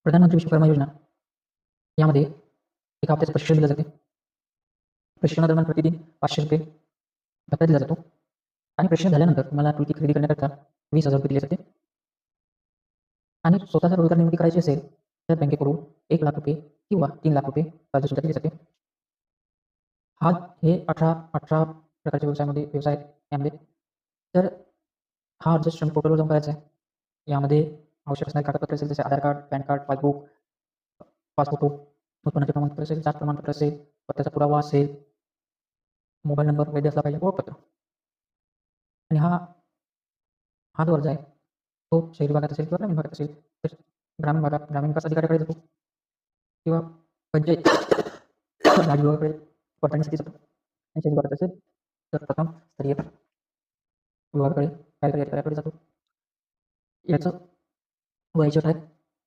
प्रधानमंत्री विश्वकर्मा योजना यामध्ये एका हप्त्याचं प्रशिक्षण दिलं जाते. प्रशिक्षणादरम्यान प्रतिदिन ₹500 भत्ता दिला जातो आणि प्रशिक्षण झाल्यानंतर तुम्हाला कृती खरेदी करण्याकरता ₹20,000 दिले जाते. आणि स्वतःचा रोजगार निर्मिती करायची असेल तर बँकेकडून ₹1,00,000 किंवा ₹3,00,000 कर्जसुद्धा दिले जाते. हे 18 प्रकारच्या व्यवसाय आहेत यामध्ये. तर हा अर्ज श्रम पोर्टलवर जाऊन करायचा आहे. यामध्ये आवश्यक असणारे कागदपत्र असेल जसे Aadhaar card, PAN card, passbook, pass photo, उत्पन्नाचे प्रमाणपत्र असेल, जात प्रमाणपत्र असेल, पत्त्याचा पुरावा असेल, मोबाईल नंबर वैध असला पाहिजे, ओळखपत्र. आणि हा जो अर्ज आहे तो शहरी भागात असेल किंवा ग्रामीण भागात असेल तर ग्रामीण भागात ग्रामीण विकास अधिकाऱ्याकडे जातो किंवा पंचायत राज विभागाकडे पडताळणीसाठी जातो. आणि शहरी भागात असेल तर प्रथम स्तरीय विभागाकडे कार्यकारी अधिकाऱ्याकडे जातो. याचं वयाची अट आहे